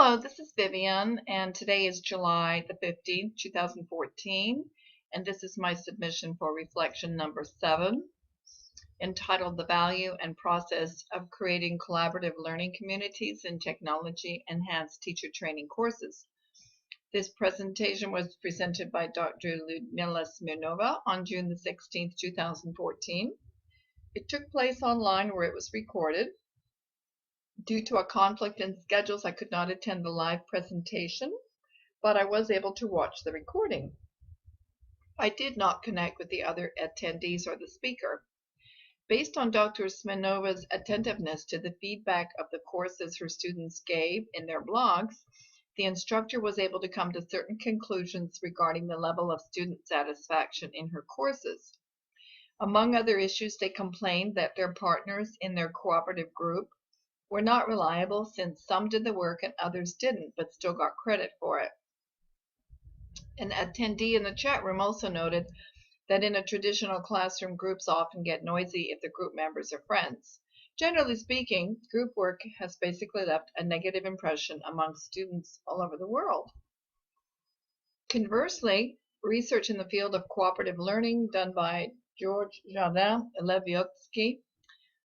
Hello, this is Vivian, and today is July the 15th, 2014, and this is my submission for reflection number 7, entitled The Value and Process of Creating Collaborative Learning Communities in Technology-Enhanced Teacher Training Courses. This presentation was presented by Dr. Lyudmila Smirnova on June the 16th, 2014. It took place online where it was recorded. Due to a conflict in schedules, I could not attend the live presentation, but I was able to watch the recording. I did not connect with the other attendees or the speaker. Based on Dr. Smirnova's attentiveness to the feedback of the courses her students gave in their blogs, the instructor was able to come to certain conclusions regarding the level of student satisfaction in her courses. Among other issues, they complained that their partners in their cooperative group were not reliable, since some did the work and others didn't, but still got credit for it. An attendee in the chat room also noted that in a traditional classroom, groups often get noisy if the group members are friends. Generally speaking, group work has basically left a negative impression among students all over the world. Conversely, research in the field of cooperative learning done by George Jardin, Lev Vygotsky,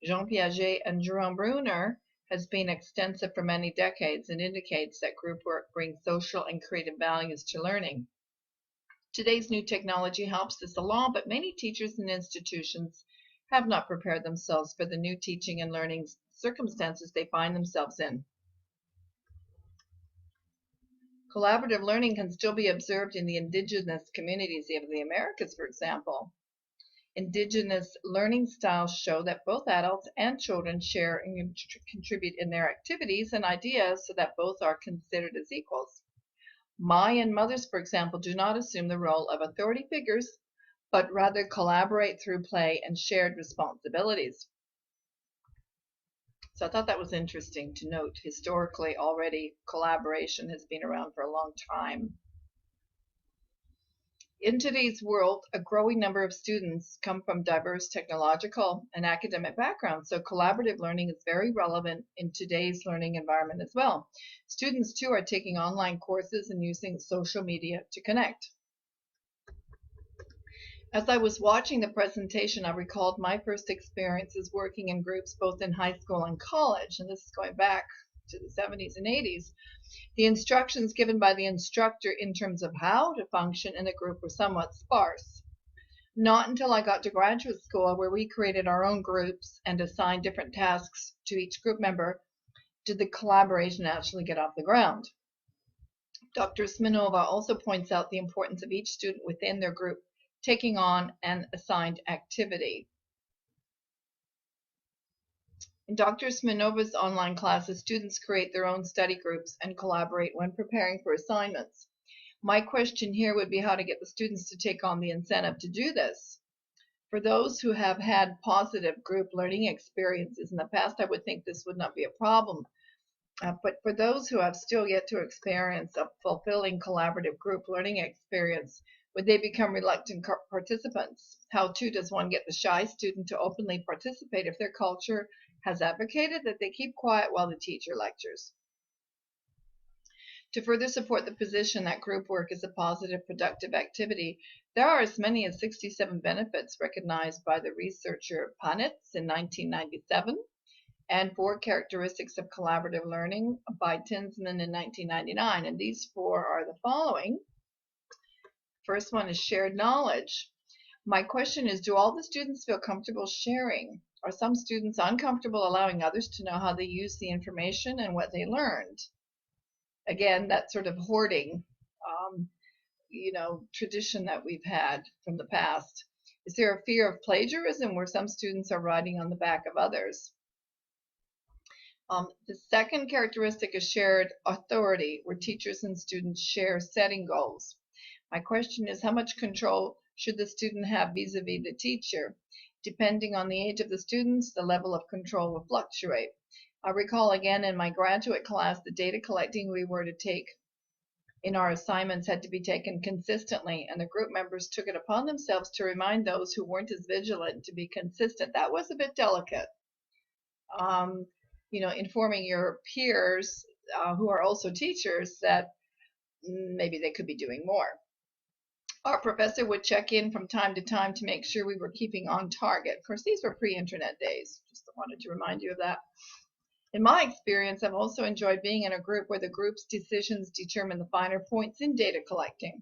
Jean Piaget, and Jerome Bruner has been extensive for many decades and indicates that group work brings social and creative values to learning. Today's new technology helps this along, but many teachers and institutions have not prepared themselves for the new teaching and learning circumstances they find themselves in. Collaborative learning can still be observed in the indigenous communities of the Americas, for example. Indigenous learning styles show that both adults and children share and contribute in their activities and ideas, so that both are considered as equals. Mayan mothers, for example, do not assume the role of authority figures, but rather collaborate through play and shared responsibilities. So I thought that was interesting to note. Historically, already collaboration has been around for a long time. In today's world, a growing number of students come from diverse technological and academic backgrounds, so collaborative learning is very relevant in today's learning environment as well. Students, too, are taking online courses and using social media to connect. As I was watching the presentation, I recalled my first experiences working in groups both in high school and college, and this is going back to the 70s and 80s. The instructions given by the instructor in terms of how to function in a group were somewhat sparse. Not until I got to graduate school, where we created our own groups and assigned different tasks to each group member, did the collaboration actually get off the ground. Dr. Smirnova also points out the importance of each student within their group taking on an assigned activity. In Dr. Smirnova's online classes, students create their own study groups and collaborate when preparing for assignments. My question here would be how to get the students to take on the incentive to do this. For those who have had positive group learning experiences in the past, I would think this would not be a problem. But for those who have still yet to experience a fulfilling collaborative group learning experience, would they become reluctant participants? How, too, does one get the shy student to openly participate if their culture has advocated that they keep quiet while the teacher lectures? To further support the position that group work is a positive, productive activity, there are as many as 67 benefits recognized by the researcher Panitz in 1997, and 4 characteristics of collaborative learning by Tinsman in 1999, and these 4 are the following. First one is shared knowledge. My question is, do all the students feel comfortable sharing? Are some students uncomfortable allowing others to know how they use the information and what they learned? Again, that sort of hoarding, tradition that we've had from the past. Is there a fear of plagiarism where some students are riding on the back of others? The second characteristic is shared authority, where teachers and students share setting goals. My question is, how much control should the student have vis-a-vis the teacher? Depending on the age of the students, the level of control will fluctuate. I recall again in my graduate class, the data collecting we were to take in our assignments had to be taken consistently, and the group members took it upon themselves to remind those who weren't as vigilant to be consistent. That was a bit delicate. Informing your peers who are also teachers that maybe they could be doing more. Our professor would check in from time to time to make sure we were keeping on target. Of course, these were pre-internet days. Just wanted to remind you of that. In my experience, I've also enjoyed being in a group where the group's decisions determine the finer points in data collecting.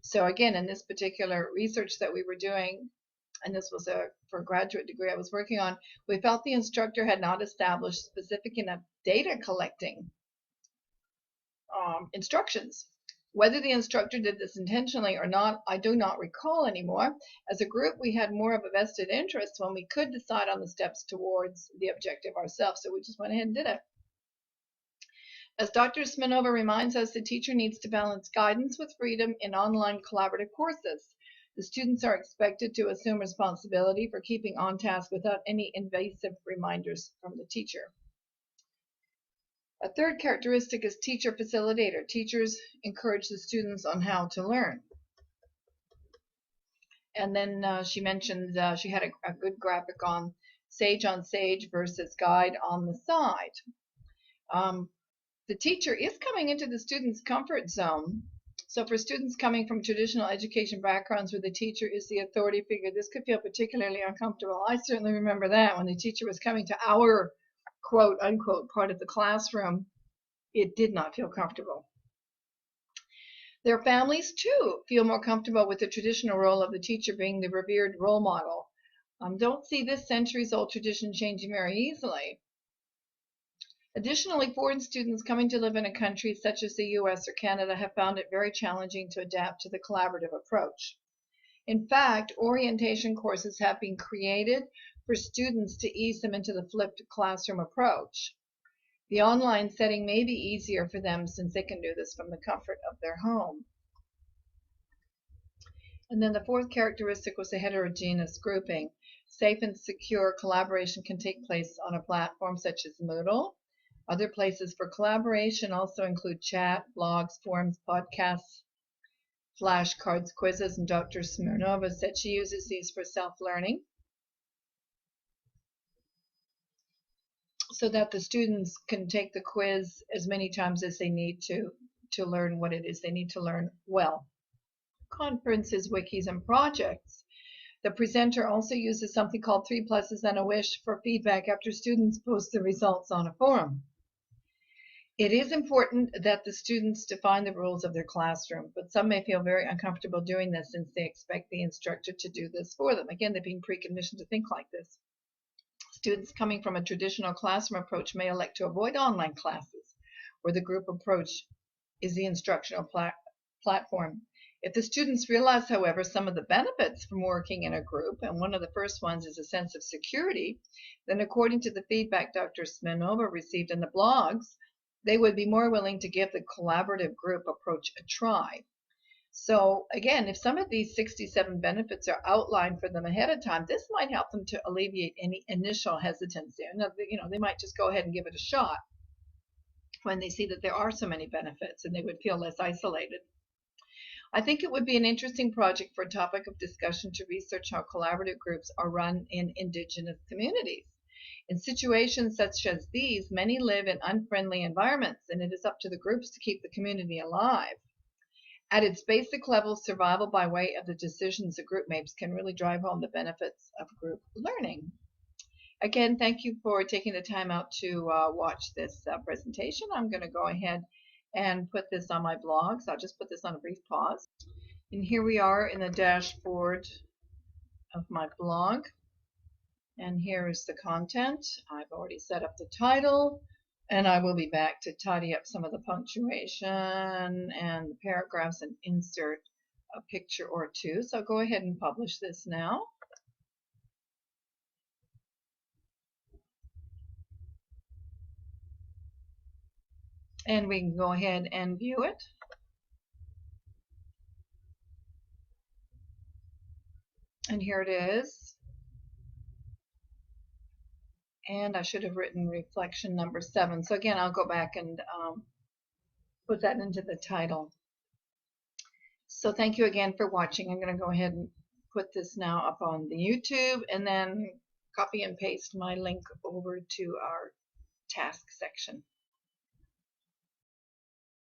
So again, in this particular research that we were doing, and this was for a graduate degree I was working on, we felt the instructor had not established specific enough data collecting instructions. Whether the instructor did this intentionally or not, I do not recall anymore. As a group, we had more of a vested interest when we could decide on the steps towards the objective ourselves, so we just went ahead and did it. As Dr. Smirnova reminds us, the teacher needs to balance guidance with freedom in online collaborative courses. The students are expected to assume responsibility for keeping on task without any invasive reminders from the teacher. A third characteristic is teacher facilitator. Teachers encourage the students on how to learn. And then she mentioned she had a good graphic on sage versus guide on the side. The teacher is coming into the student's comfort zone. So for students coming from traditional education backgrounds where the teacher is the authority figure, this could feel particularly uncomfortable. I certainly remember that when the teacher was coming to our quote unquote part of the classroom, it did not feel comfortable. Their families too feel more comfortable with the traditional role of the teacher being the revered role model. Don't see this centuries-old tradition changing very easily. Additionally, foreign students coming to live in a country such as the US or Canada have found it very challenging to adapt to the collaborative approach. In fact, orientation courses have been created for students to ease them into the flipped classroom approach. The online setting may be easier for them since they can do this from the comfort of their home. And then the fourth characteristic was the heterogeneous grouping. Safe and secure collaboration can take place on a platform such as Moodle. Other places for collaboration also include chat, blogs, forums, podcasts, flashcards, quizzes, and Dr. Smirnova said she uses these for self-learning so that the students can take the quiz as many times as they need to learn what it is they need to learn well. Conferences, wikis, and projects. The presenter also uses something called 3 pluses and a wish for feedback after students post the results on a forum. It is important that the students define the rules of their classroom, but some may feel very uncomfortable doing this since they expect the instructor to do this for them. Again, they're being preconditioned to think like this. Students coming from a traditional classroom approach may elect to avoid online classes, where the group approach is the instructional platform. If the students realize, however, some of the benefits from working in a group, and one of the first ones is a sense of security, then according to the feedback Dr. Smirnova received in the blogs, they would be more willing to give the collaborative group approach a try. So again, if some of these 67 benefits are outlined for them ahead of time, this might help them to alleviate any initial hesitancy. They might just go ahead and give it a shot when they see that there are so many benefits and they would feel less isolated. I think it would be an interesting project for a topic of discussion to research how collaborative groups are run in Indigenous communities. In situations such as these, many live in unfriendly environments, and it is up to the groups to keep the community alive. At its basic level, survival by way of the decisions the group makes can really drive home the benefits of group learning. Again, thank you for taking the time out to watch this presentation. I'm going to go ahead and put this on my blog, so I'll just put this on a brief pause. And here we are in the dashboard of my blog. And here is the content. I've already set up the title, and I will be back to tidy up some of the punctuation and the paragraphs and insert a picture or two. So I'll go ahead and publish this now. And we can go ahead and view it. And here it is. And I should have written reflection number 7. So again, I'll go back and put that into the title. So thank you again for watching. I'm going to go ahead and put this now up on the YouTube and then copy and paste my link over to our task section.